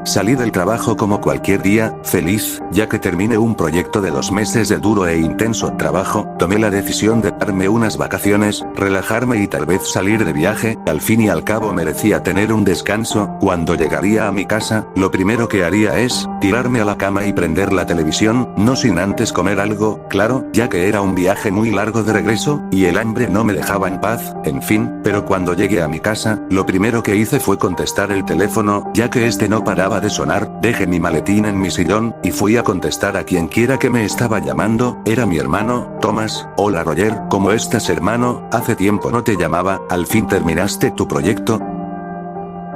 Salí del trabajo como cualquier día, feliz, ya que terminé un proyecto de 2 meses de duro e intenso trabajo. Tomé la decisión de darme unas vacaciones, relajarme y tal vez salir de viaje. Al fin y al cabo merecía tener un descanso. Cuando llegaría a mi casa, lo primero que haría es tirarme a la cama y prender la televisión, no sin antes comer algo, claro, ya que era un viaje muy largo de regreso, y el hambre no me dejaba en paz. En fin, pero cuando llegué a mi casa, lo primero que hice fue contestar el teléfono, ya que este no paraba de sonar. Dejé mi maletín en mi sillón, y fui a contestar a quien quiera que me estaba llamando. Era mi hermano, Thomas. Hola Roger, ¿cómo estás hermano? Hace tiempo no te llamaba. ¿Al fin terminaste tu proyecto?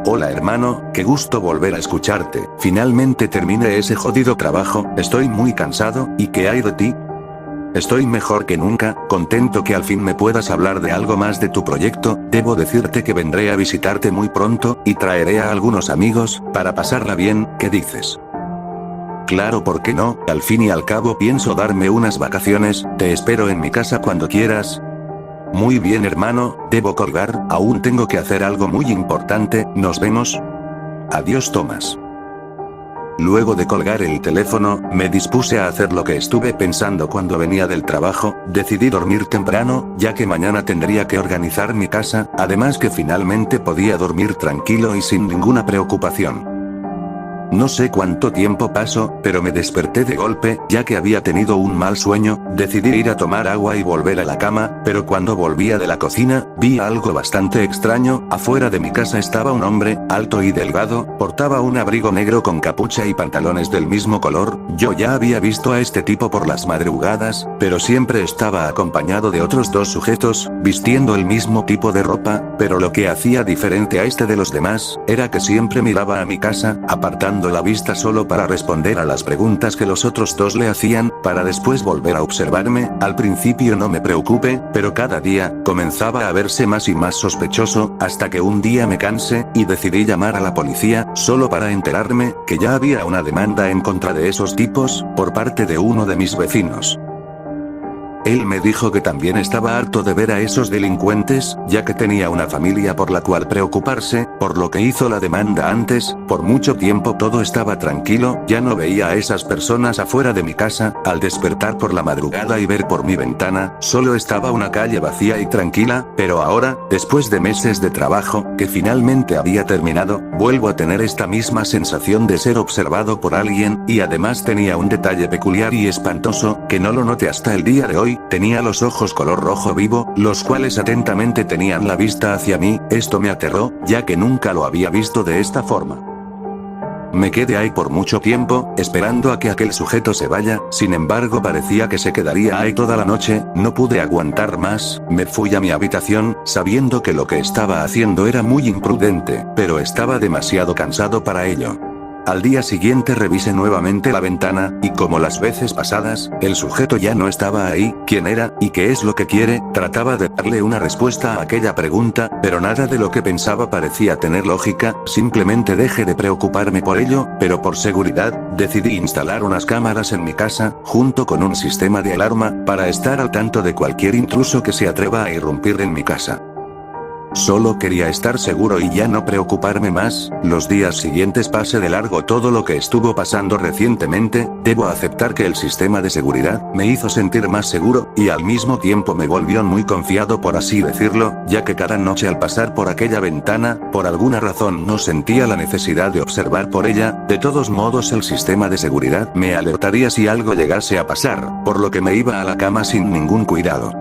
Hola hermano, qué gusto volver a escucharte. Finalmente terminé ese jodido trabajo, estoy muy cansado. ¿Y qué hay de ti? Estoy mejor que nunca, contento que al fin me puedas hablar de algo más de tu proyecto. Debo decirte que vendré a visitarte muy pronto, y traeré a algunos amigos, para pasarla bien. ¿Qué dices? Claro, ¿por qué no? Al fin y al cabo pienso darme unas vacaciones, te espero en mi casa cuando quieras. Muy bien hermano, debo colgar, aún tengo que hacer algo muy importante. Nos vemos. Adiós Thomas. Luego de colgar el teléfono, me dispuse a hacer lo que estuve pensando cuando venía del trabajo. Decidí dormir temprano, ya que mañana tendría que organizar mi casa, además que finalmente podía dormir tranquilo y sin ninguna preocupación. No sé cuánto tiempo pasó, pero me desperté de golpe, ya que había tenido un mal sueño. Decidí ir a tomar agua y volver a la cama, pero cuando volvía de la cocina, vi algo bastante extraño. Afuera de mi casa estaba un hombre, alto y delgado, portaba un abrigo negro con capucha y pantalones del mismo color. Yo ya había visto a este tipo por las madrugadas, pero siempre estaba acompañado de otros 2 sujetos, vistiendo el mismo tipo de ropa, pero lo que hacía diferente a este de los demás, era que siempre miraba a mi casa, apartando la vista solo para responder a las preguntas que los otros 2 le hacían, para después volver a observarme. Al principio no me preocupé, pero cada día, comenzaba a verse más y más sospechoso, hasta que un día me cansé, y decidí llamar a la policía, solo para enterarme, que ya había una demanda en contra de esos tipos, por parte de uno de mis vecinos. Él me dijo que también estaba harto de ver a esos delincuentes, ya que tenía una familia por la cual preocuparse, por lo que hizo la demanda antes. Por mucho tiempo todo estaba tranquilo, ya no veía a esas personas afuera de mi casa. Al despertar por la madrugada y ver por mi ventana, solo estaba una calle vacía y tranquila, pero ahora, después de meses de trabajo, que finalmente había terminado, vuelvo a tener esta misma sensación de ser observado por alguien, y además tenía un detalle peculiar y espantoso, que no lo noté hasta el día de hoy. Tenía los ojos color rojo vivo, los cuales atentamente tenían la vista hacia mí. Esto me aterró, ya que nunca lo había visto de esta forma. Me quedé ahí por mucho tiempo, esperando a que aquel sujeto se vaya. Sin embargo parecía que se quedaría ahí toda la noche. No pude aguantar más, me fui a mi habitación, sabiendo que lo que estaba haciendo era muy imprudente, pero estaba demasiado cansado para ello. Al día siguiente revisé nuevamente la ventana, y como las veces pasadas, el sujeto ya no estaba ahí. ¿Quién era, y qué es lo que quiere? Trataba de darle una respuesta a aquella pregunta, pero nada de lo que pensaba parecía tener lógica. Simplemente dejé de preocuparme por ello, pero por seguridad, decidí instalar unas cámaras en mi casa, junto con un sistema de alarma, para estar al tanto de cualquier intruso que se atreva a irrumpir en mi casa. Solo quería estar seguro y ya no preocuparme más. Los días siguientes pasé de largo todo lo que estuvo pasando recientemente. Debo aceptar que el sistema de seguridad me hizo sentir más seguro, y al mismo tiempo me volvió muy confiado, por así decirlo, ya que cada noche al pasar por aquella ventana, por alguna razón no sentía la necesidad de observar por ella. De todos modos el sistema de seguridad me alertaría si algo llegase a pasar, por lo que me iba a la cama sin ningún cuidado.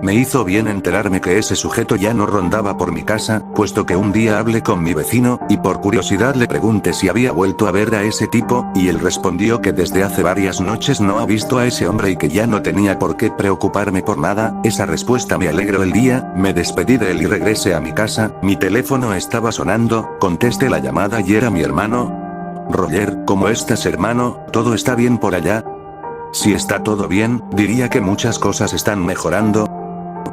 Me hizo bien enterarme que ese sujeto ya no rondaba por mi casa, puesto que un día hablé con mi vecino, y por curiosidad le pregunté si había vuelto a ver a ese tipo, y él respondió que desde hace varias noches no ha visto a ese hombre y que ya no tenía por qué preocuparme por nada. Esa respuesta me alegró el día. Me despedí de él y regresé a mi casa. Mi teléfono estaba sonando, contesté la llamada y era mi hermano. Roger, ¿cómo estás hermano? ¿Todo está bien por allá? Si está todo bien, diría que muchas cosas están mejorando.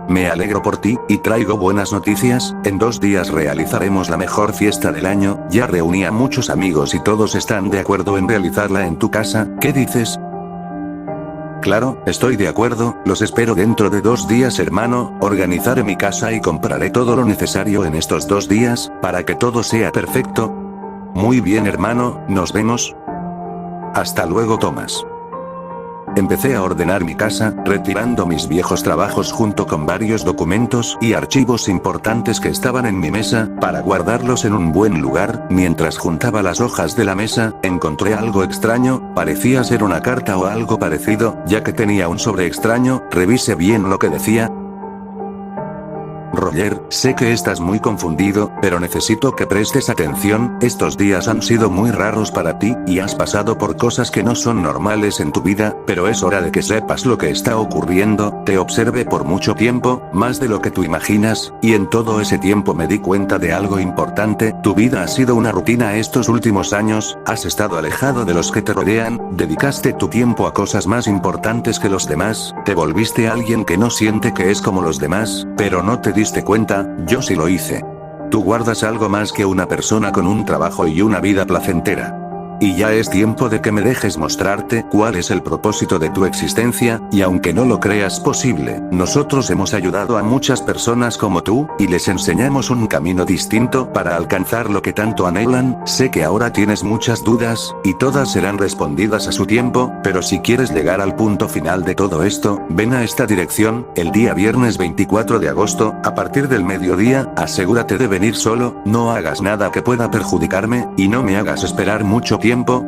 Me alegro por ti, y traigo buenas noticias. En 2 días realizaremos la mejor fiesta del año. Ya reuní a muchos amigos y todos están de acuerdo en realizarla en tu casa. ¿Qué dices? Claro, estoy de acuerdo. Los espero dentro de 2 días hermano. Organizaré mi casa y compraré todo lo necesario en estos 2 días, para que todo sea perfecto. Muy bien hermano, nos vemos. Hasta luego Thomas. Empecé a ordenar mi casa, retirando mis viejos trabajos junto con varios documentos y archivos importantes que estaban en mi mesa, para guardarlos en un buen lugar. Mientras juntaba las hojas de la mesa, encontré algo extraño, parecía ser una carta o algo parecido, ya que tenía un sobre extraño. Revisé bien lo que decía. Roger, sé que estás muy confundido, pero necesito que prestes atención. Estos días han sido muy raros para ti, y has pasado por cosas que no son normales en tu vida, pero es hora de que sepas lo que está ocurriendo. Te observé por mucho tiempo, más de lo que tú imaginas, y en todo ese tiempo me di cuenta de algo importante. Tu vida ha sido una rutina estos últimos años, has estado alejado de los que te rodean, dedicaste tu tiempo a cosas más importantes que los demás, te volviste alguien que no siente que es como los demás, pero no te diste cuenta. Yo sí lo hice. Tú guardas algo más que una persona con un trabajo y una vida placentera. Y ya es tiempo de que me dejes mostrarte cuál es el propósito de tu existencia, y aunque no lo creas posible, nosotros hemos ayudado a muchas personas como tú, y les enseñamos un camino distinto para alcanzar lo que tanto anhelan. Sé que ahora tienes muchas dudas, y todas serán respondidas a su tiempo, pero si quieres llegar al punto final de todo esto, ven a esta dirección, el día viernes 24 de agosto, a partir del mediodía. Asegúrate de venir solo, no hagas nada que pueda perjudicarme, y no me hagas esperar mucho tiempo,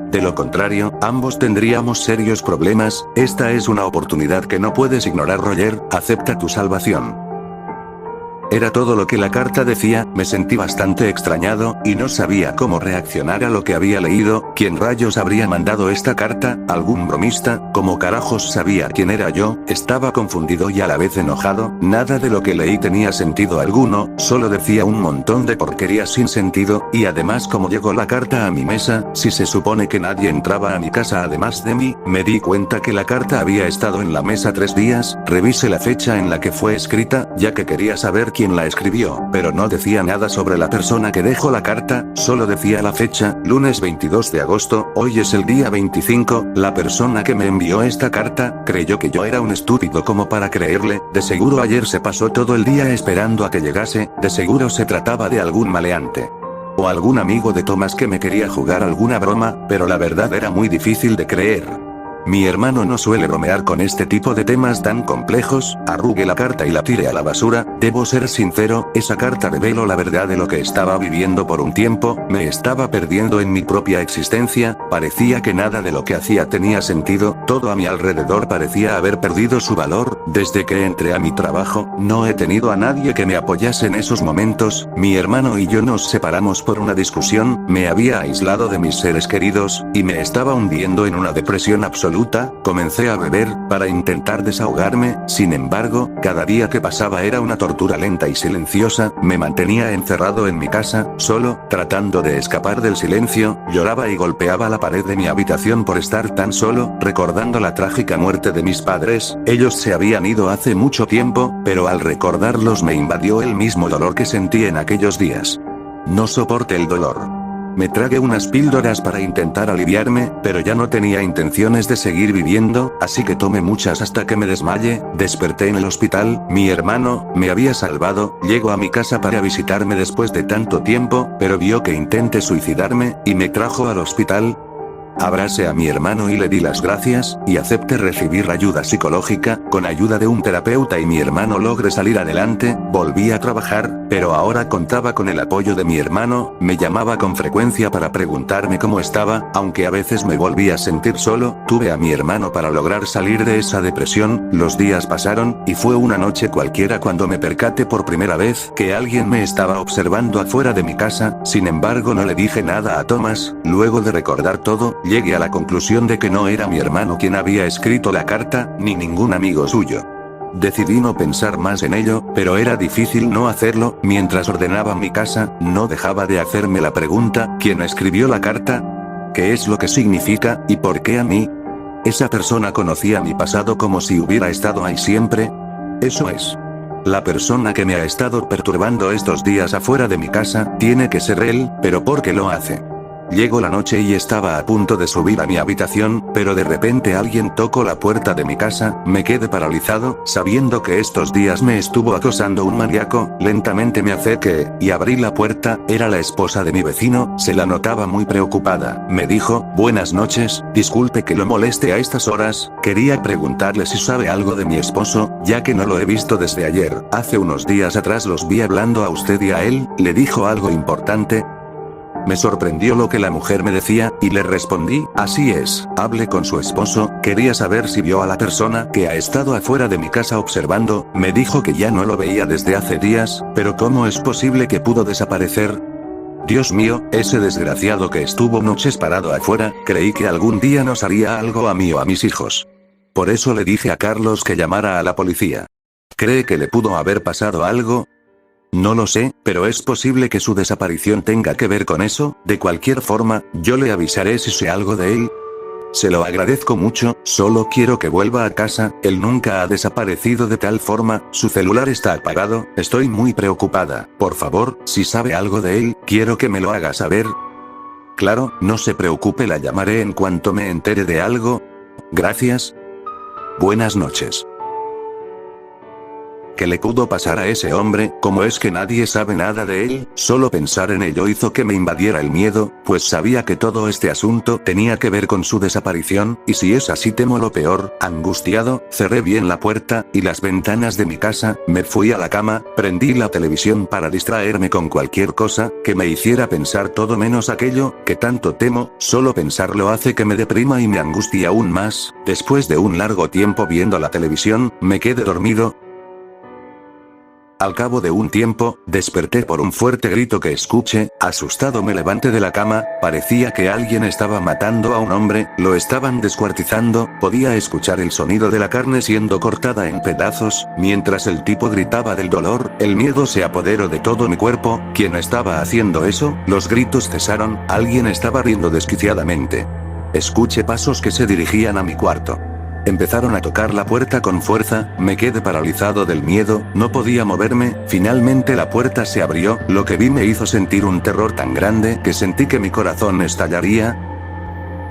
de lo contrario, ambos tendríamos serios problemas. Esta es una oportunidad que no puedes ignorar Roger, acepta tu salvación. Era todo lo que la carta decía. Me sentí bastante extrañado, y no sabía cómo reaccionar a lo que había leído. ¿Quién rayos habría mandado esta carta? ¿Algún bromista? ¿Cómo carajos sabía quién era yo? Estaba confundido y a la vez enojado. Nada de lo que leí tenía sentido alguno, solo decía un montón de porquerías sin sentido, y además cómo llegó la carta a mi mesa, si se supone que nadie entraba a mi casa además de mí. Me di cuenta que la carta había estado en la mesa 3 días, revisé la fecha en la que fue escrita, ya que quería saber quién la escribió, pero no decía nada sobre la persona que dejó la carta, solo decía la fecha, lunes 22 de agosto, hoy es el día 25, la persona que me envió esta carta, creyó que yo era un estúpido como para creerle. De seguro ayer se pasó todo el día esperando a que llegase, de seguro se trataba de algún maleante. O algún amigo de Thomas que me quería jugar alguna broma, pero la verdad era muy difícil de creer. Mi hermano no suele bromear con este tipo de temas tan complejos. Arrugué la carta y la tiré a la basura. Debo ser sincero, esa carta reveló la verdad de lo que estaba viviendo por un tiempo. Me estaba perdiendo en mi propia existencia, parecía que nada de lo que hacía tenía sentido, todo a mi alrededor parecía haber perdido su valor. Desde que entré a mi trabajo, no he tenido a nadie que me apoyase en esos momentos. Mi hermano y yo nos separamos por una discusión, me había aislado de mis seres queridos, y me estaba hundiendo en una depresión absoluta. Comencé a beber, para intentar desahogarme. Sin embargo, cada día que pasaba era una tortura lenta y silenciosa. Me mantenía encerrado en mi casa, solo, tratando de escapar del silencio. Lloraba y golpeaba la pared de mi habitación por estar tan solo, recordando la trágica muerte de mis padres. Ellos se habían ido hace mucho tiempo, pero al recordarlos me invadió el mismo dolor que sentí en aquellos días. No soporté el dolor. Me tragué unas píldoras para intentar aliviarme, pero ya no tenía intenciones de seguir viviendo, así que tomé muchas hasta que me desmayé. Desperté en el hospital. Mi hermano me había salvado. Llegó a mi casa para visitarme después de tanto tiempo, pero vio que intenté suicidarme, y me trajo al hospital. Abracé a mi hermano y le di las gracias, y acepté recibir ayuda psicológica. Con ayuda de un terapeuta y mi hermano logré salir adelante. Volví a trabajar, pero ahora contaba con el apoyo de mi hermano. Me llamaba con frecuencia para preguntarme cómo estaba, aunque a veces me volvía a sentir solo. Tuve a mi hermano para lograr salir de esa depresión. Los días pasaron, y fue una noche cualquiera cuando me percaté por primera vez que alguien me estaba observando afuera de mi casa. Sin embargo, no le dije nada a Thomas. Luego de recordar todo, llegué a la conclusión de que no era mi hermano quien había escrito la carta, ni ningún amigo suyo. Decidí no pensar más en ello, pero era difícil no hacerlo. Mientras ordenaba mi casa, no dejaba de hacerme la pregunta, ¿quién escribió la carta? ¿Qué es lo que significa, y por qué a mí? ¿Esa persona conocía mi pasado como si hubiera estado ahí siempre? Eso es. La persona que me ha estado perturbando estos días afuera de mi casa, tiene que ser él, pero ¿por qué lo hace? Llegó la noche y estaba a punto de subir a mi habitación, pero de repente alguien tocó la puerta de mi casa, me quedé paralizado, sabiendo que estos días me estuvo acosando un maníaco, lentamente me acerqué, y abrí la puerta, era la esposa de mi vecino, se la notaba muy preocupada, me dijo, buenas noches, disculpe que lo moleste a estas horas, quería preguntarle si sabe algo de mi esposo, ya que no lo he visto desde ayer, hace unos días atrás los vi hablando a usted y a él, ¿le dijo algo importante? Me sorprendió lo que la mujer me decía, y le respondí, así es, hablé con su esposo, quería saber si vio a la persona que ha estado afuera de mi casa observando, me dijo que ya no lo veía desde hace días, pero ¿cómo es posible que pudo desaparecer? Dios mío, ese desgraciado que estuvo noches parado afuera, creí que algún día nos haría algo a mí o a mis hijos. Por eso le dije a Carlos que llamara a la policía. ¿Cree que le pudo haber pasado algo? No lo sé, pero es posible que su desaparición tenga que ver con eso, de cualquier forma, yo le avisaré si sé algo de él. Se lo agradezco mucho, solo quiero que vuelva a casa, él nunca ha desaparecido de tal forma, su celular está apagado, estoy muy preocupada, por favor, si sabe algo de él, quiero que me lo haga saber. Claro, no se preocupe, la llamaré en cuanto me entere de algo. Gracias. Buenas noches. ¿Qué le pudo pasar a ese hombre? ¿Cómo es que nadie sabe nada de él? Solo pensar en ello hizo que me invadiera el miedo, pues sabía que todo este asunto tenía que ver con su desaparición, y si es así temo lo peor. Angustiado, cerré bien la puerta y las ventanas de mi casa, me fui a la cama, prendí la televisión para distraerme con cualquier cosa que me hiciera pensar todo menos aquello que tanto temo, solo pensarlo hace que me deprima y me angustie aún más. Después de un largo tiempo viendo la televisión, me quedé dormido. Al cabo de un tiempo, desperté por un fuerte grito que escuché, asustado me levanté de la cama, parecía que alguien estaba matando a un hombre, lo estaban descuartizando, podía escuchar el sonido de la carne siendo cortada en pedazos, mientras el tipo gritaba del dolor, el miedo se apoderó de todo mi cuerpo. ¿Quién estaba haciendo eso? Los gritos cesaron, alguien estaba riendo desquiciadamente. Escuché pasos que se dirigían a mi cuarto. Empezaron a tocar la puerta con fuerza, me quedé paralizado del miedo, no podía moverme, finalmente la puerta se abrió, lo que vi me hizo sentir un terror tan grande que sentí que mi corazón estallaría.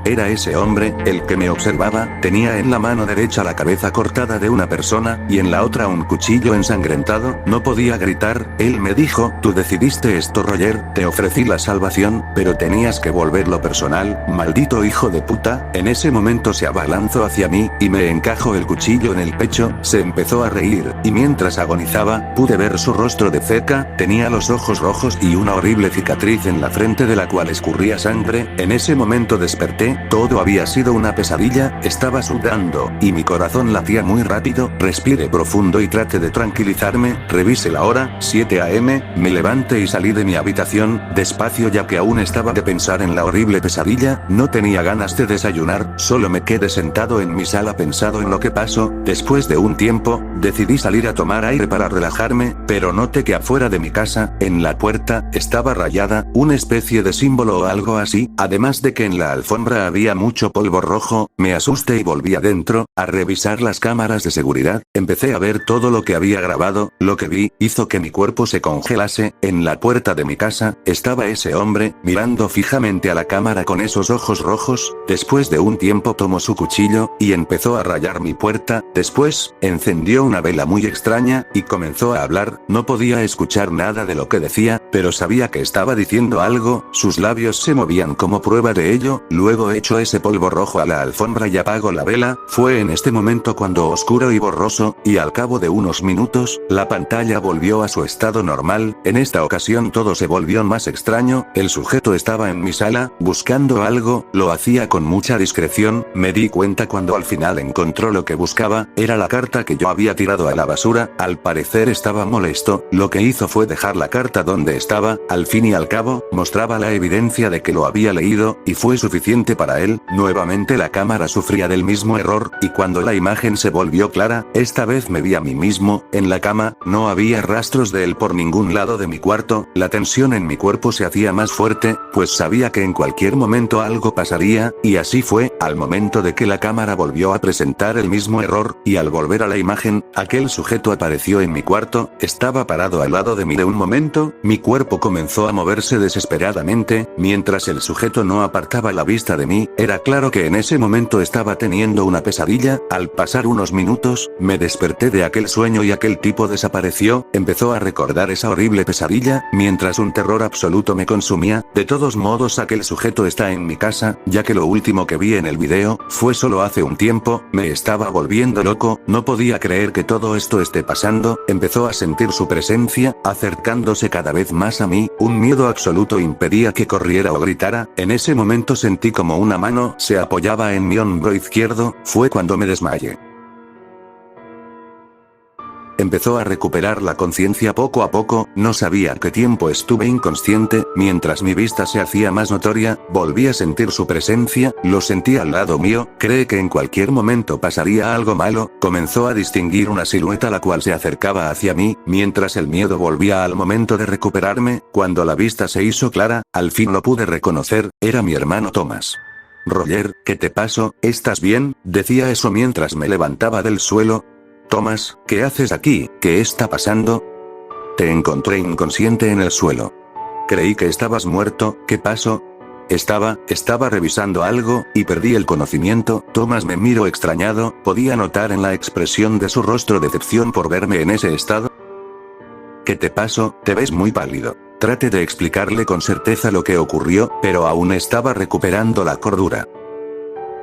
Era ese hombre, el que me observaba, tenía en la mano derecha la cabeza cortada de una persona, y en la otra un cuchillo ensangrentado, no podía gritar, él me dijo, tú decidiste esto Roger, te ofrecí la salvación, pero tenías que volverlo personal, maldito hijo de puta, en ese momento se abalanzó hacia mí, y me encajó el cuchillo en el pecho, se empezó a reír, y mientras agonizaba, pude ver su rostro de cerca, tenía los ojos rojos y una horrible cicatriz en la frente de la cual escurría sangre, en ese momento desperté. Todo había sido una pesadilla, estaba sudando, y mi corazón latía muy rápido, respiré profundo y traté de tranquilizarme, revisé la hora, 7 AM, me levanté y salí de mi habitación, despacio ya que aún estaba de pensar en la horrible pesadilla, no tenía ganas de desayunar, solo me quedé sentado en mi sala pensado en lo que pasó. Después de un tiempo, decidí salir a tomar aire para relajarme, pero noté que afuera de mi casa, en la puerta, estaba rayada, una especie de símbolo o algo así, además de que en la alfombra había mucho polvo rojo, me asusté y volví adentro, a revisar las cámaras de seguridad, empecé a ver todo lo que había grabado, lo que vi, hizo que mi cuerpo se congelase, en la puerta de mi casa, estaba ese hombre, mirando fijamente a la cámara con esos ojos rojos, después de un tiempo tomó su cuchillo, y empezó a rayar mi puerta, después, encendió una vela muy extraña, y comenzó a hablar, no podía escuchar nada de lo que decía, pero sabía que estaba diciendo algo, sus labios se movían como prueba de ello, luego echó ese polvo rojo a la alfombra y apagó la vela, fue en este momento cuando oscuro y borroso, y al cabo de unos minutos, la pantalla volvió a su estado normal, en esta ocasión todo se volvió más extraño, el sujeto estaba en mi sala, buscando algo, lo hacía con mucha discreción, me di cuenta cuando al final encontró lo que buscaba, era la carta que yo había tirado a la basura, al parecer estaba molesto, lo que hizo fue dejar la carta donde estaba, al fin y al cabo, mostraba la evidencia de que lo había leído, y fue suficiente para él. Nuevamente la cámara sufría del mismo error, y cuando la imagen se volvió clara, esta vez me vi a mí mismo, en la cama. No había rastros de él por ningún lado de mi cuarto. La tensión en mi cuerpo se hacía más fuerte, pues sabía que en cualquier momento algo pasaría, y así fue. Al momento de que la cámara volvió a presentar el mismo error, y al volver a la imagen, aquel sujeto apareció en mi cuarto. Estaba parado al lado de mí. De un momento, mi cuerpo comenzó a moverse desesperadamente, mientras el sujeto no apartaba la vista de mí. Era claro que en ese momento estaba teniendo una pesadilla. Al pasar unos minutos, me desperté de aquel sueño y aquel tipo desapareció. Empezó a recordar esa horrible pesadilla, mientras un terror absoluto me consumía. De todos modos, aquel sujeto está en mi casa, ya que lo último que vi en el video fue solo hace un tiempo. Me estaba volviendo loco, no podía creer que todo esto esté pasando. Empezó a sentir su presencia, acercándose cada vez más a mí. Un miedo absoluto impedía que corriera o gritara. En ese momento sentí como una mano se apoyaba en mi hombro izquierdo. Fue cuando me desmayé. Empezó a recuperar la conciencia poco a poco. No sabía qué tiempo estuve inconsciente. Mientras mi vista se hacía más notoria, volví a sentir su presencia. Lo sentí al lado mío. Cree que en cualquier momento pasaría algo malo. Comenzó a distinguir una silueta la cual se acercaba hacia mí, mientras el miedo volvía. Al momento de recuperarme, cuando la vista se hizo clara, al fin lo pude reconocer. Era mi hermano Thomas. Roger, ¿qué te pasó? ¿Estás bien? Decía eso mientras me levantaba del suelo. Thomas, ¿qué haces aquí? ¿Qué está pasando? Te encontré inconsciente en el suelo. Creí que estabas muerto. ¿Qué pasó? Estaba revisando algo, y perdí el conocimiento. Thomas me miró extrañado. Podía notar en la expresión de su rostro decepción por verme en ese estado. ¿Qué te pasó? Te ves muy pálido. Traté de explicarle con certeza lo que ocurrió, pero aún estaba recuperando la cordura.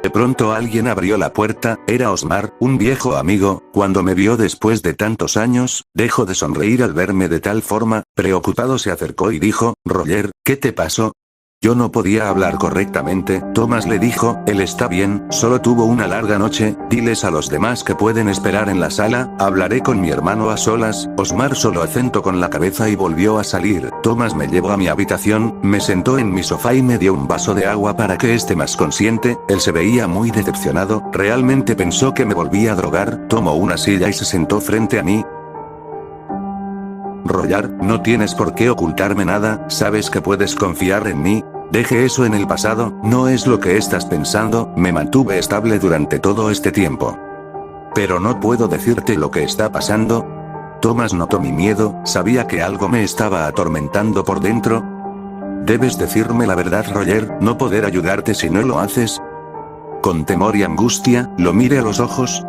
De pronto alguien abrió la puerta. Era Osmar, un viejo amigo. Cuando me vio después de tantos años, dejó de sonreír al verme de tal forma. Preocupado se acercó y dijo, Roger, ¿qué te pasó? Yo no podía hablar correctamente. Thomas le dijo, él está bien, solo tuvo una larga noche. Diles a los demás que pueden esperar en la sala. Hablaré con mi hermano a solas. Osmar solo asentó con la cabeza y volvió a salir. Thomas me llevó a mi habitación, me sentó en mi sofá y me dio un vaso de agua para que esté más consciente. Él se veía muy decepcionado. Realmente pensó que me volvía a drogar. Tomó una silla y se sentó frente a mí. Roger, no tienes por qué ocultarme nada. Sabes que puedes confiar en mí. Deje eso en el pasado. No es lo que estás pensando. Me mantuve estable durante todo este tiempo. Pero no puedo decirte lo que está pasando. Thomas notó mi miedo. Sabía que algo me estaba atormentando por dentro. Debes decirme la verdad, Roger. No poder ayudarte si no lo haces. Con temor y angustia, lo miré a los ojos.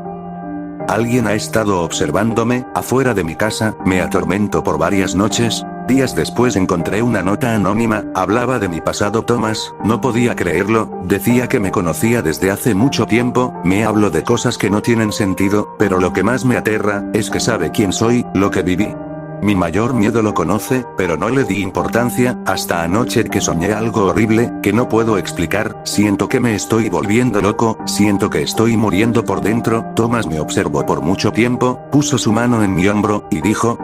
Alguien ha estado observándome, afuera de mi casa. Me atormento por varias noches. Días después encontré una nota anónima. Hablaba de mi pasado. Thomas, no podía creerlo. Decía que me conocía desde hace mucho tiempo. Me habló de cosas que no tienen sentido, pero lo que más me aterra, es que sabe quién soy, lo que viví. Mi mayor miedo lo conoce, pero no le di importancia, hasta anoche que soñé algo horrible, que no puedo explicar. Siento que me estoy volviendo loco, siento que estoy muriendo por dentro. Thomas me observó por mucho tiempo, puso su mano en mi hombro, y dijo,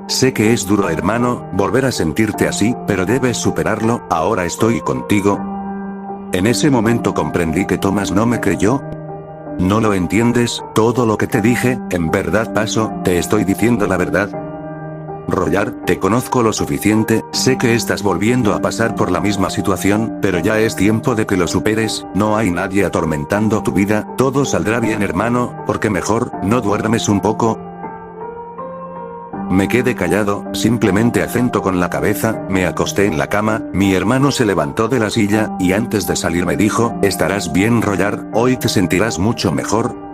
sé que es duro, hermano, volver a sentirte así, pero debes superarlo. Ahora estoy contigo. En ese momento comprendí que Thomas no me creyó. No lo entiendes, todo lo que te dije, en verdad pasó. Te estoy diciendo la verdad. Roger, te conozco lo suficiente, sé que estás volviendo a pasar por la misma situación, pero ya es tiempo de que lo superes. No hay nadie atormentando tu vida. Todo saldrá bien, hermano, porque mejor, ¿no duermes un poco? Me quedé callado, simplemente asentó con la cabeza. Me acosté en la cama. Mi hermano se levantó de la silla, y antes de salir me dijo, estarás bien, Roger, hoy te sentirás mucho mejor.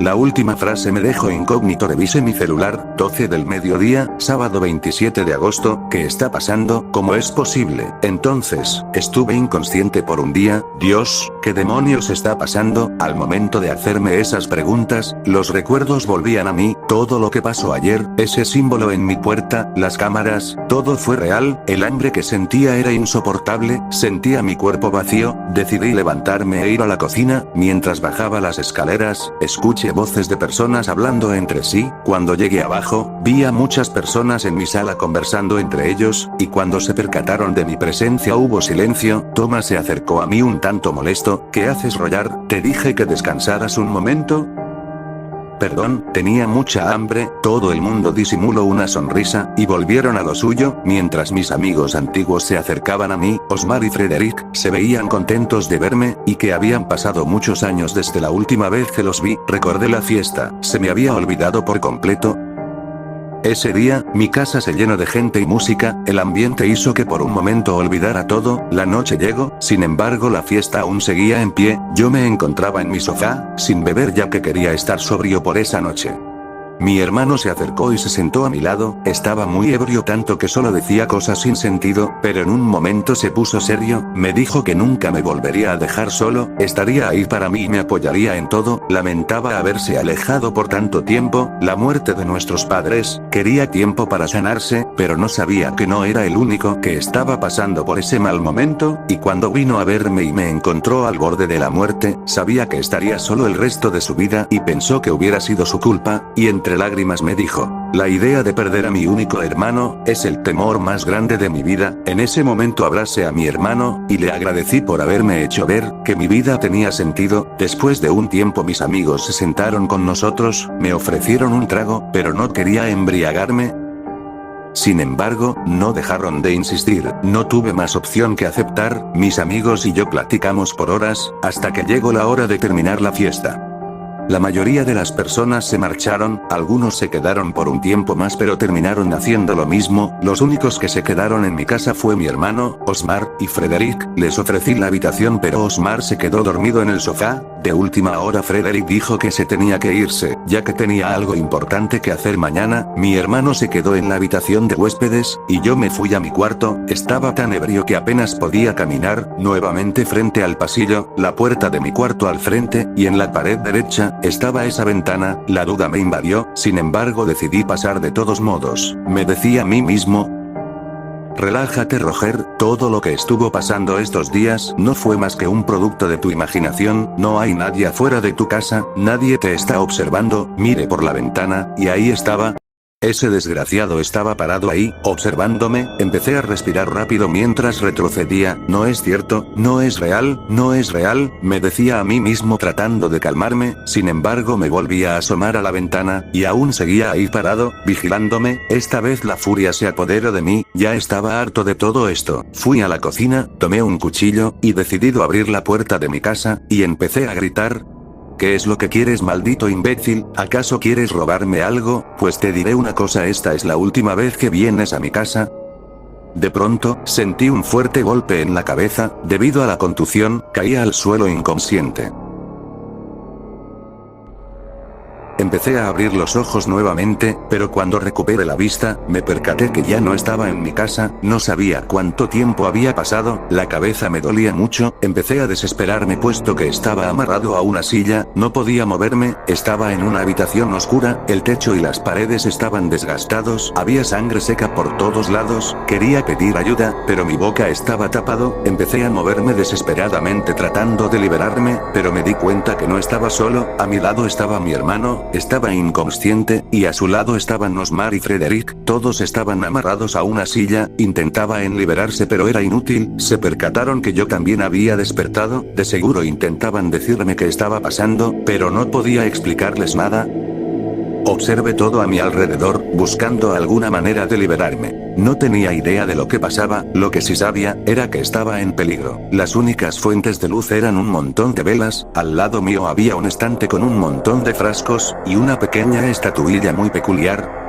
La última frase me dejó incógnito. Revisé mi celular. 12 del mediodía, sábado 27 de agosto. ¿Qué está pasando? ¿Cómo es posible? Entonces, estuve inconsciente por un día. Dios, ¿qué demonios está pasando? Al momento de hacerme esas preguntas, los recuerdos volvían a mí. Todo lo que pasó ayer, ese símbolo en mi puerta, las cámaras, todo fue real. El hambre que sentía era insoportable. Sentía mi cuerpo vacío. Decidí levantarme e ir a la cocina. Mientras bajaba las escaleras, escuché escuché voces de personas hablando entre sí. Cuando llegué abajo, vi a muchas personas en mi sala conversando entre ellos, y cuando se percataron de mi presencia hubo silencio. Thomas se acercó a mí un tanto molesto. ¿Qué haces, Royar? Te dije que descansaras un momento. Perdón, tenía mucha hambre. Todo el mundo disimuló una sonrisa, y volvieron a lo suyo, mientras mis amigos antiguos se acercaban a mí. Osmar y Frederick se veían contentos de verme, y que habían pasado muchos años desde la última vez que los vi. Recordé la fiesta, se me había olvidado por completo. Ese día, mi casa se llenó de gente y música, el ambiente hizo que por un momento olvidara todo. La noche llegó, sin embargo la fiesta aún seguía en pie. Yo me encontraba en mi sofá, sin beber ya que quería estar sobrio por esa noche. Mi hermano se acercó y se sentó a mi lado. Estaba muy ebrio, tanto que solo decía cosas sin sentido, pero en un momento se puso serio. Me dijo que nunca me volvería a dejar solo, estaría ahí para mí y me apoyaría en todo. Lamentaba haberse alejado por tanto tiempo, la muerte de nuestros padres. Quería tiempo para sanarse, pero no sabía que no era el único que estaba pasando por ese mal momento, y cuando vino a verme y me encontró al borde de la muerte, sabía que estaría solo el resto de su vida, y pensó que hubiera sido su culpa, y entre lágrimas me dijo: la idea de perder a mi único hermano es el temor más grande de mi vida. En ese momento abracé a mi hermano, y le agradecí por haberme hecho ver que mi vida tenía sentido. Después de un tiempo mis amigos se sentaron con nosotros, me ofrecieron un trago, pero no quería embriagarme. Sin embargo, no dejaron de insistir. No tuve más opción que aceptar. Mis amigos y yo platicamos por horas, hasta que llegó la hora de terminar la fiesta. La mayoría de las personas se marcharon, algunos se quedaron por un tiempo más pero terminaron haciendo lo mismo. Los únicos que se quedaron en mi casa fue mi hermano, Osmar, y Frederick. Les ofrecí la habitación pero Osmar se quedó dormido en el sofá. De última hora Frederick dijo que se tenía que irse, ya que tenía algo importante que hacer mañana. Mi hermano se quedó en la habitación de huéspedes, y yo me fui a mi cuarto. Estaba tan ebrio que apenas podía caminar. Nuevamente frente al pasillo, la puerta de mi cuarto al frente, y en la pared derecha estaba esa ventana. La duda me invadió, sin embargo decidí pasar de todos modos. Me decía a mí mismo: relájate, Roger, todo lo que estuvo pasando estos días no fue más que un producto de tu imaginación. No hay nadie afuera de tu casa, nadie te está observando. Miré por la ventana, y ahí estaba. Ese desgraciado estaba parado ahí, observándome. Empecé a respirar rápido mientras retrocedía. No es cierto, no es real, no es real, me decía a mí mismo tratando de calmarme. Sin embargo me volví a asomar a la ventana, y aún seguía ahí parado, vigilándome. Esta vez la furia se apoderó de mí, ya estaba harto de todo esto. Fui a la cocina, tomé un cuchillo, y decidido abrir la puerta de mi casa, y empecé a gritar: ¿qué es lo que quieres, maldito imbécil? ¿Acaso quieres robarme algo? Pues te diré una cosa, esta es la última vez que vienes a mi casa. De pronto, sentí un fuerte golpe en la cabeza. Debido a la contusión, caí al suelo inconsciente. Empecé a abrir los ojos nuevamente, pero cuando recuperé la vista, me percaté que ya no estaba en mi casa. No sabía cuánto tiempo había pasado, la cabeza me dolía mucho. Empecé a desesperarme puesto que estaba amarrado a una silla, no podía moverme. Estaba en una habitación oscura, el techo y las paredes estaban desgastados, había sangre seca por todos lados. Quería pedir ayuda, pero mi boca estaba tapado. Empecé a moverme desesperadamente tratando de liberarme, pero me di cuenta que no estaba solo. A mi lado estaba mi hermano. Estaba inconsciente, y a su lado estaban Osmar y Frederick. Todos estaban amarrados a una silla. Intentaba liberarse pero era inútil. Se percataron que yo también había despertado. De seguro intentaban decirme qué estaba pasando, pero no podía explicarles nada. Observé todo a mi alrededor, buscando alguna manera de liberarme. No tenía idea de lo que pasaba, lo que sí sabía, era que estaba en peligro. Las únicas fuentes de luz eran un montón de velas, al lado mío había un estante con un montón de frascos, y una pequeña estatuilla muy peculiar.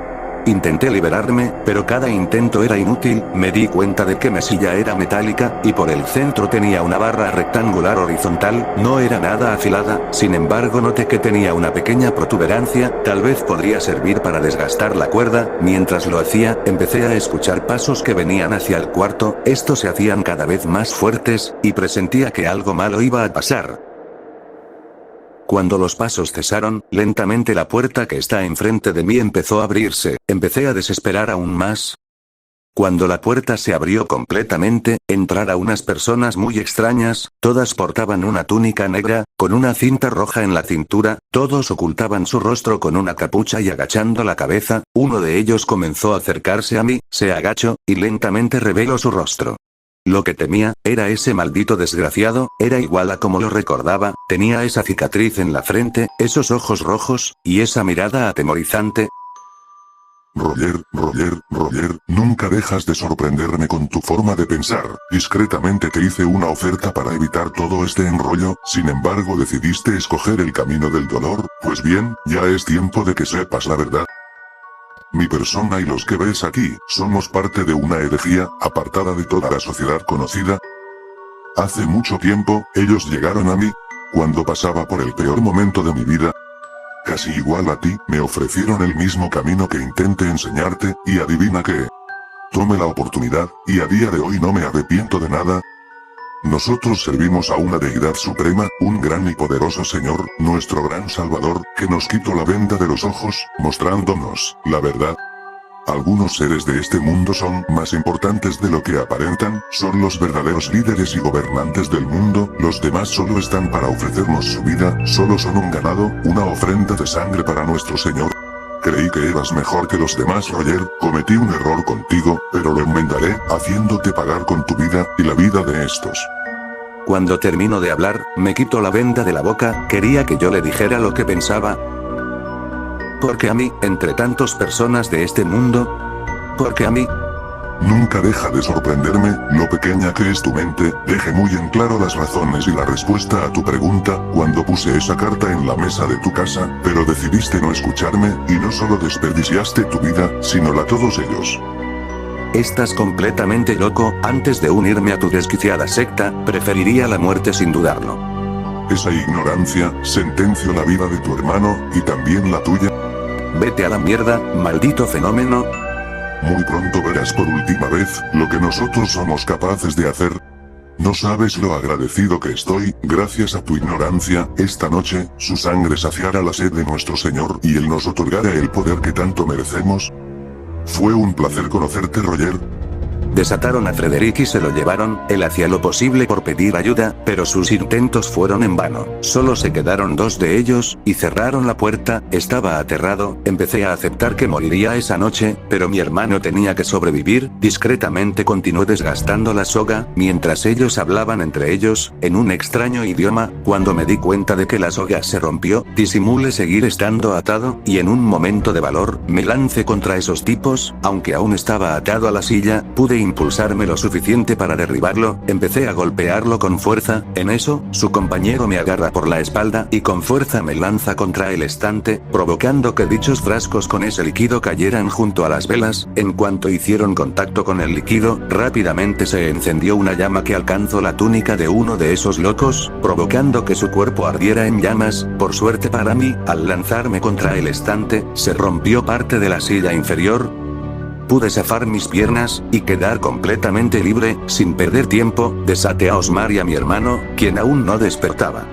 Intenté liberarme, pero cada intento era inútil. Me di cuenta de que mi silla era metálica, y por el centro tenía una barra rectangular horizontal. No era nada afilada, sin embargo noté que tenía una pequeña protuberancia. Tal vez podría servir para desgastar la cuerda. Mientras lo hacía, empecé a escuchar pasos que venían hacia el cuarto. Estos se hacían cada vez más fuertes, y presentía que algo malo iba a pasar. Cuando los pasos cesaron, lentamente la puerta que está enfrente de mí empezó a abrirse. Empecé a desesperar aún más. Cuando la puerta se abrió completamente, entraron unas personas muy extrañas, todas portaban una túnica negra, con una cinta roja en la cintura, todos ocultaban su rostro con una capucha y agachando la cabeza, uno de ellos comenzó a acercarse a mí, se agachó, y lentamente reveló su rostro. Lo que temía, era ese maldito desgraciado, era igual a como lo recordaba, tenía esa cicatriz en la frente, esos ojos rojos, y esa mirada atemorizante. Roger, nunca dejas de sorprenderme con tu forma de pensar. Discretamente te hice una oferta para evitar todo este enrollo, sin embargo decidiste escoger el camino del dolor, pues bien, ya es tiempo de que sepas la verdad. Mi persona y los que ves aquí, somos parte de una herejía, apartada de toda la sociedad conocida. Hace mucho tiempo, ellos llegaron a mí, cuando pasaba por el peor momento de mi vida. Casi igual a ti, me ofrecieron el mismo camino que intenté enseñarte, y adivina qué. Tomé la oportunidad, y a día de hoy no me arrepiento de nada. Nosotros servimos a una deidad suprema, un gran y poderoso Señor, nuestro gran Salvador, que nos quitó la venda de los ojos, mostrándonos la verdad. Algunos seres de este mundo son más importantes de lo que aparentan, son los verdaderos líderes y gobernantes del mundo, los demás solo están para ofrecernos su vida, solo son un ganado, una ofrenda de sangre para nuestro Señor. Creí que eras mejor que los demás, Roger, cometí un error contigo, pero lo enmendaré, haciéndote pagar con tu vida, y la vida de estos. Cuando terminó de hablar, me quitó la venda de la boca, quería que yo le dijera lo que pensaba. Porque a mí, entre tantas personas de este mundo. Porque a mí. Nunca deja de sorprenderme, lo pequeña que es tu mente, deje muy en claro las razones y la respuesta a tu pregunta, cuando puse esa carta en la mesa de tu casa, pero decidiste no escucharme, y no solo desperdiciaste tu vida, sino la de todos ellos. Estás completamente loco, antes de unirme a tu desquiciada secta, preferiría la muerte sin dudarlo. Esa ignorancia, sentenció la vida de tu hermano, y también la tuya. Vete a la mierda, maldito fenómeno. Muy pronto verás por última vez, lo que nosotros somos capaces de hacer. No sabes lo agradecido que estoy, gracias a tu ignorancia, esta noche, su sangre saciará la sed de nuestro Señor y Él nos otorgará el poder que tanto merecemos. Fue un placer conocerte, Roger. Desataron a Frederick y se lo llevaron, él hacía lo posible por pedir ayuda, pero sus intentos fueron en vano, solo se quedaron dos de ellos, y cerraron la puerta, estaba aterrado, empecé a aceptar que moriría esa noche, pero mi hermano tenía que sobrevivir, discretamente continué desgastando la soga, mientras ellos hablaban entre ellos, en un extraño idioma, cuando me di cuenta de que la soga se rompió, disimulé seguir estando atado, y en un momento de valor, me lancé contra esos tipos, aunque aún estaba atado a la silla, pude impulsarme lo suficiente para derribarlo, empecé a golpearlo con fuerza, en eso, su compañero me agarra por la espalda y con fuerza me lanza contra el estante, provocando que dichos frascos con ese líquido cayeran junto a las velas, en cuanto hicieron contacto con el líquido, rápidamente se encendió una llama que alcanzó la túnica de uno de esos locos, provocando que su cuerpo ardiera en llamas, por suerte para mí, al lanzarme contra el estante, se rompió parte de la silla inferior. Pude zafar mis piernas, y quedar completamente libre, sin perder tiempo, desaté a Osmar y a mi hermano, quien aún no despertaba.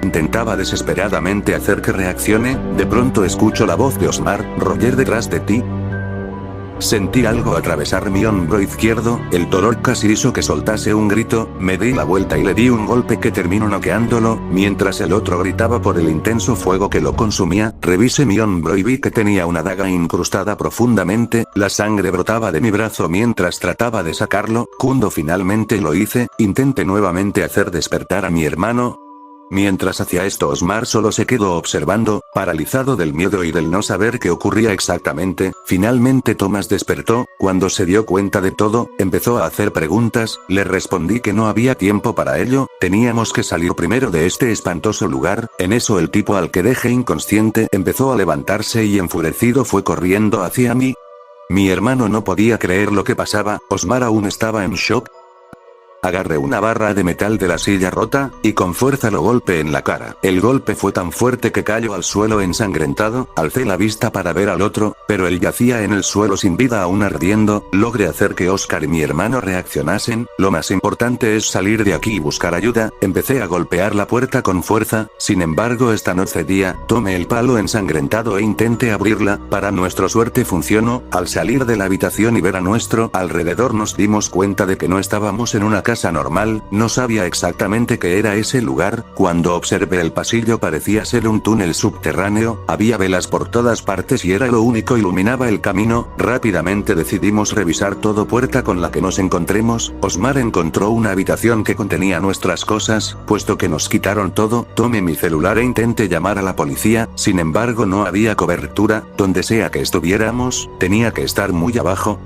Intentaba desesperadamente hacer que reaccione, de pronto escucho la voz de Osmar, Roger detrás de ti. Sentí algo atravesar mi hombro izquierdo, el dolor casi hizo que soltase un grito, me di la vuelta y le di un golpe que terminó noqueándolo, mientras el otro gritaba por el intenso fuego que lo consumía, revisé mi hombro y vi que tenía una daga incrustada profundamente, la sangre brotaba de mi brazo mientras trataba de sacarlo, cuando finalmente lo hice, intenté nuevamente hacer despertar a mi hermano. Mientras hacía esto Osmar solo se quedó observando, paralizado del miedo y del no saber qué ocurría exactamente, finalmente Thomas despertó, cuando se dio cuenta de todo, empezó a hacer preguntas, le respondí que no había tiempo para ello, teníamos que salir primero de este espantoso lugar, en eso el tipo al que dejé inconsciente empezó a levantarse y enfurecido fue corriendo hacia mí. Mi hermano no podía creer lo que pasaba, Osmar aún estaba en shock. agarré una barra de metal de la silla rota, y con fuerza lo golpeé en la cara. El golpe fue tan fuerte que cayó al suelo ensangrentado, alcé la vista para ver al otro, pero él yacía en el suelo sin vida aún ardiendo. Logré hacer que Oscar y mi hermano reaccionasen. Lo más importante es salir de aquí y buscar ayuda. Empecé a golpear la puerta con fuerza, sin embargo esta no cedía. Tomé el palo ensangrentado e intenté abrirla. Para nuestra suerte funcionó. Al salir de la habitación y ver a nuestro alrededor nos dimos cuenta de que no estábamos en una casa normal. No sabía exactamente qué era ese lugar. Cuando observé el pasillo parecía ser un túnel subterráneo. Había velas por todas partes y era lo único iluminaba el camino. Rápidamente decidimos revisar todo puerta con la que nos encontremos. Osmar encontró una habitación que contenía nuestras cosas, puesto que nos quitaron todo. Tomé mi celular e intenté llamar a la policía, sin embargo no había cobertura. Donde sea que estuviéramos, tenía que estar muy abajo.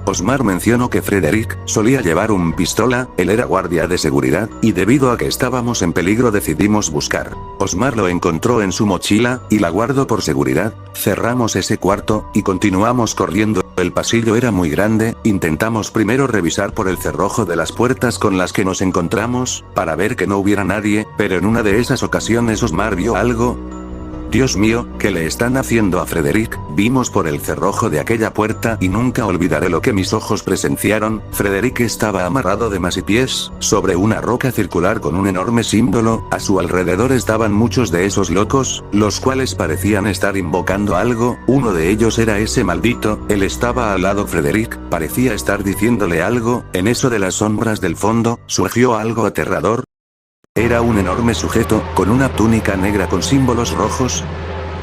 Osmar mencionó que Frederick solía llevar un pistola, él era guardia de seguridad, y debido a que estábamos en peligro decidimos buscar. Osmar lo encontró en su mochila, y la guardó por seguridad. Cerramos ese cuarto, y continuamos corriendo. El pasillo era muy grande, intentamos primero revisar por el cerrojo de las puertas con las que nos encontramos, para ver que no hubiera nadie, pero en una de esas ocasiones Osmar vio algo. Dios mío, ¿qué le están haciendo a Frederick? Vimos por el cerrojo de aquella puerta y nunca olvidaré lo que mis ojos presenciaron. Frederick estaba amarrado de manos y pies, sobre una roca circular con un enorme símbolo. A su alrededor estaban muchos de esos locos, los cuales parecían estar invocando algo. Uno de ellos era ese maldito, él estaba al lado de Frederick, parecía estar diciéndole algo. En eso de las sombras del fondo, surgió algo aterrador. Era un enorme sujeto, con una túnica negra con símbolos rojos.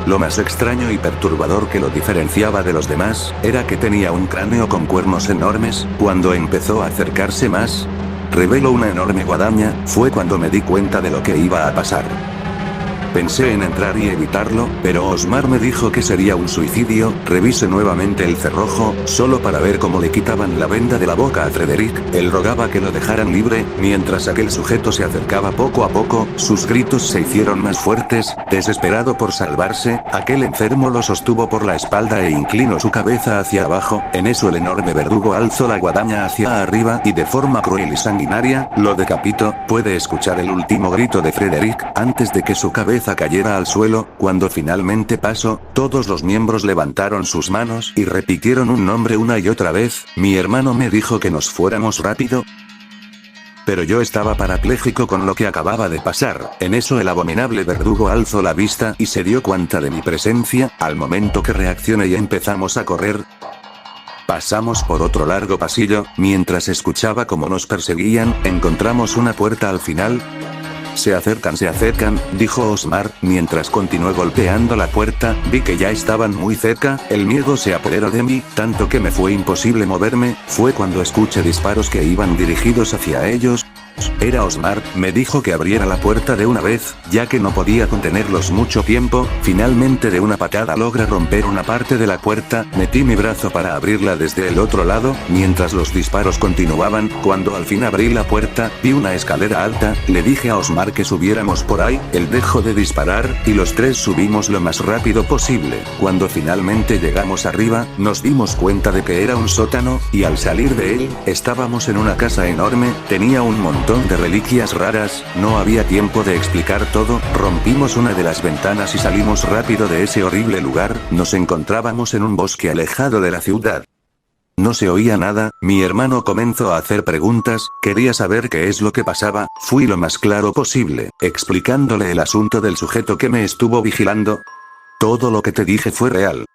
Lo más extraño y perturbador que lo diferenciaba de los demás, era que tenía un cráneo con cuernos enormes. Cuando empezó a acercarse más, reveló una enorme guadaña. Fue cuando me di cuenta de lo que iba a pasar. Pensé en entrar y evitarlo, pero Osmar me dijo que sería un suicidio. Revisé nuevamente el cerrojo, solo para ver cómo le quitaban la venda de la boca a Frederick. Él rogaba que lo dejaran libre, mientras aquel sujeto se acercaba poco a poco. Sus gritos se hicieron más fuertes. Desesperado por salvarse, aquel enfermo lo sostuvo por la espalda e inclinó su cabeza hacia abajo. En eso el enorme verdugo alzó la guadaña hacia arriba y de forma cruel y sanguinaria, lo decapitó. Puede escuchar el último grito de Frederick, antes de que su cabeza cayera al suelo. Cuando finalmente pasó, todos los miembros levantaron sus manos y repitieron un nombre una y otra vez. Mi hermano me dijo que nos fuéramos rápido, pero yo estaba parapléjico con lo que acababa de pasar. En eso el abominable verdugo alzó la vista y se dio cuenta de mi presencia. Al momento que reaccioné y empezamos a correr, pasamos por otro largo pasillo. Mientras escuchaba cómo nos perseguían, encontramos una puerta al final. Se acercan, dijo Osmar, mientras continué golpeando la puerta. Vi que ya estaban muy cerca. El miedo se apoderó de mí, tanto que me fue imposible moverme. Fue cuando escuché disparos que iban dirigidos hacia ellos. Era Osmar, me dijo que abriera la puerta de una vez, ya que no podía contenerlos mucho tiempo. Finalmente de una patada logré romper una parte de la puerta, metí mi brazo para abrirla desde el otro lado, mientras los disparos continuaban. Cuando al fin abrí la puerta, vi una escalera alta. Le dije a Osmar que subiéramos por ahí. Él dejó de disparar, y los tres subimos lo más rápido posible. Cuando finalmente llegamos arriba, nos dimos cuenta de que era un sótano, y al salir de él, estábamos en una casa enorme. Tenía un montón de reliquias raras. No había tiempo de explicar todo. Rompimos una de las ventanas y salimos rápido de ese horrible lugar. Nos encontrábamos en un bosque alejado de la ciudad. No se oía nada. Mi hermano comenzó a hacer preguntas, quería saber qué es lo que pasaba. Fui lo más claro posible, explicándole el asunto del sujeto que me estuvo vigilando. Todo lo que te dije fue real.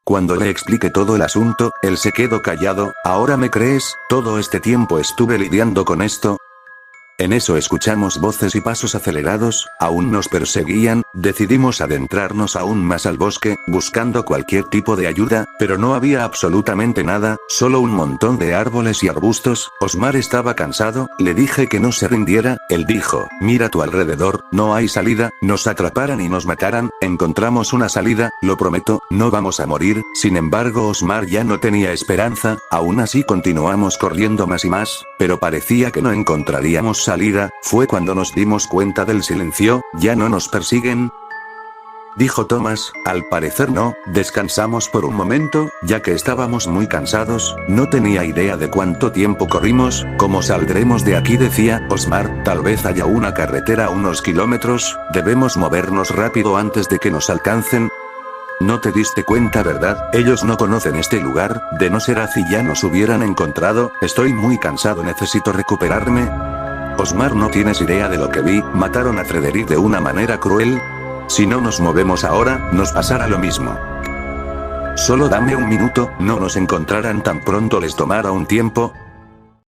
Cuando le expliqué todo el asunto, él se quedó callado. ¿Ahora me crees? Todo este tiempo estuve lidiando con esto. En eso escuchamos voces y pasos acelerados. Aún nos perseguían. Decidimos adentrarnos aún más al bosque, buscando cualquier tipo de ayuda, pero no había absolutamente nada, solo un montón de árboles y arbustos. Osmar estaba cansado. Le dije que no se rindiera. Él dijo, mira a tu alrededor, no hay salida. Nos atraparan y nos mataran. Encontramos una salida, lo prometo, no vamos a morir. Sin embargo, Osmar ya no tenía esperanza. Aún así continuamos corriendo más y más, pero parecía que no encontraríamos salida. Fue cuando nos dimos cuenta del silencio. ¿Ya no nos persiguen? dijo Thomas. Al parecer no. Descansamos por un momento, ya que estábamos muy cansados. No tenía idea de cuánto tiempo corrimos. ¿Cómo saldremos de aquí?, decía Osmar. Tal vez haya una carretera a unos kilómetros. Debemos movernos rápido antes de que nos alcancen. No te diste cuenta, ¿verdad? Ellos no conocen este lugar. De no ser así ya nos hubieran encontrado. Estoy muy cansado, necesito recuperarme. Osmar, no tienes idea de lo que vi. Mataron a Frederick de una manera cruel. Si no nos movemos ahora, nos pasará lo mismo. Solo dame un minuto, no nos encontrarán tan pronto les tomará un tiempo.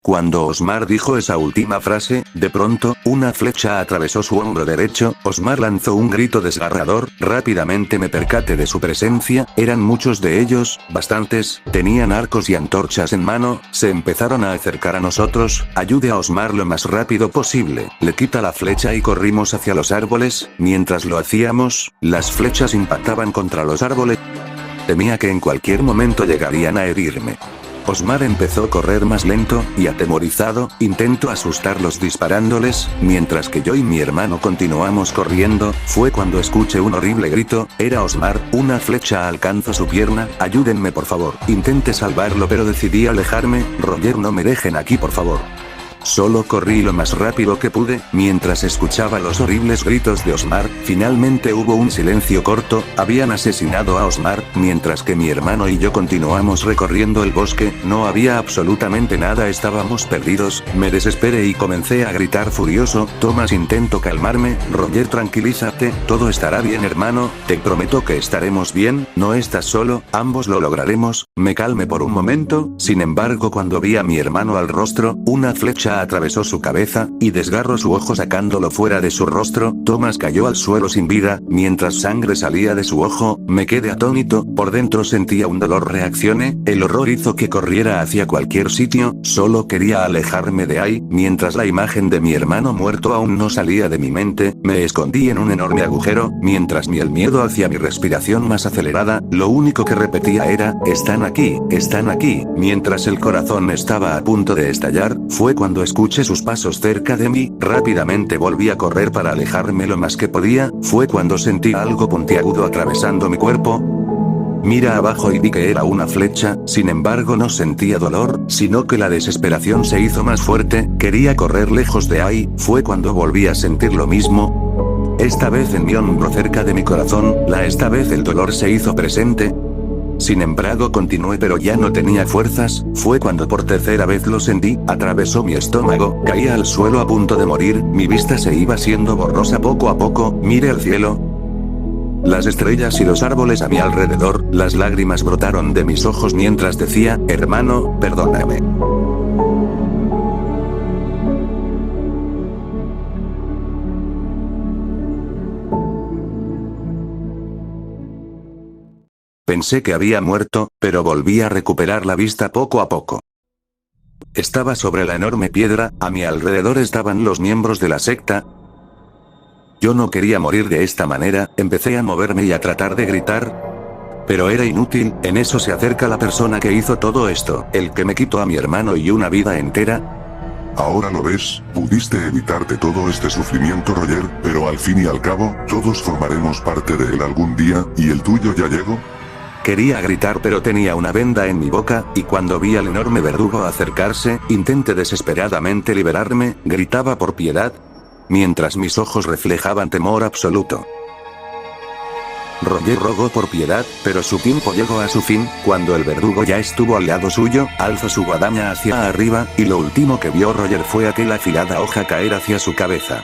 Cuando Osmar dijo esa última frase, de pronto, una flecha atravesó su hombro derecho. Osmar lanzó un grito desgarrador. Rápidamente me percaté de su presencia. Eran muchos de ellos, bastantes, tenían arcos y antorchas en mano. Se empezaron a acercar a nosotros. Ayude a Osmar lo más rápido posible. Le quita la flecha y corrimos hacia los árboles. Mientras lo hacíamos, las flechas impactaban contra los árboles. Temía que en cualquier momento llegarían a herirme. Osmar empezó a correr más lento, y atemorizado, intentó asustarlos disparándoles, mientras que yo y mi hermano continuamos corriendo. Fue cuando escuché un horrible grito. Era Osmar. Una flecha alcanzó su pierna. Ayúdenme por favor. Intenté salvarlo pero decidí alejarme. Roger, no me dejen aquí por favor. Solo corrí lo más rápido que pude, mientras escuchaba los horribles gritos de Osmar. Finalmente hubo un silencio corto. Habían asesinado a Osmar, mientras que mi hermano y yo continuamos recorriendo el bosque. No había absolutamente nada, estábamos perdidos. Me desesperé y comencé a gritar furioso. Thomas, intento calmarme. Roger, tranquilízate, todo estará bien, hermano, te prometo que estaremos bien, no estás solo, ambos lo lograremos. Me calmé por un momento. Sin embargo, cuando vi a mi hermano al rostro, una flecha atravesó su cabeza, y desgarró su ojo sacándolo fuera de su rostro. Thomas cayó al suelo sin vida, mientras sangre salía de su ojo. Me quedé atónito, por dentro sentía un dolor. Reaccioné, el horror hizo que corriera hacia cualquier sitio, solo quería alejarme de ahí. Mientras la imagen de mi hermano muerto aún no salía de mi mente, me escondí en un enorme agujero, mientras el miedo hacía mi respiración más acelerada. Lo único que repetía era, están aquí, están aquí. Mientras el corazón estaba a punto de estallar, fue cuando escuché sus pasos cerca de mí. Rápidamente volví a correr para alejarme lo más que podía. Fue cuando sentí algo puntiagudo atravesando mi cuerpo. Mira abajo y vi que era una flecha. Sin embargo, no sentía dolor, sino que la desesperación se hizo más fuerte. Quería correr lejos de ahí. Fue cuando volví a sentir lo mismo. Esta vez en mi hombro cerca de mi corazón. Esta vez el dolor se hizo presente. Sin embargo, continué pero ya no tenía fuerzas. Fue cuando por tercera vez lo sentí. Atravesó mi estómago. Caía al suelo a punto de morir. Mi vista se iba siendo borrosa poco a poco. Miré al cielo, las estrellas y los árboles a mi alrededor. Las lágrimas brotaron de mis ojos mientras decía, hermano, perdóname. Pensé que había muerto, pero volví a recuperar la vista poco a poco. Estaba sobre la enorme piedra, a mi alrededor estaban los miembros de la secta. Yo no quería morir de esta manera. Empecé a moverme y a tratar de gritar, pero era inútil. En eso se acerca la persona que hizo todo esto, el que me quitó a mi hermano y una vida entera. Ahora lo ves, pudiste evitarte todo este sufrimiento, Roger, pero al fin y al cabo, todos formaremos parte de él algún día, ¿y el tuyo ya llegó? Quería gritar pero tenía una venda en mi boca, y cuando vi al enorme verdugo acercarse, intenté desesperadamente liberarme. Gritaba por piedad, mientras mis ojos reflejaban temor absoluto. Roger rogó por piedad, pero su tiempo llegó a su fin. Cuando el verdugo ya estuvo al lado suyo, alzó su guadaña hacia arriba, y lo último que vio Roger fue aquella afilada hoja caer hacia su cabeza.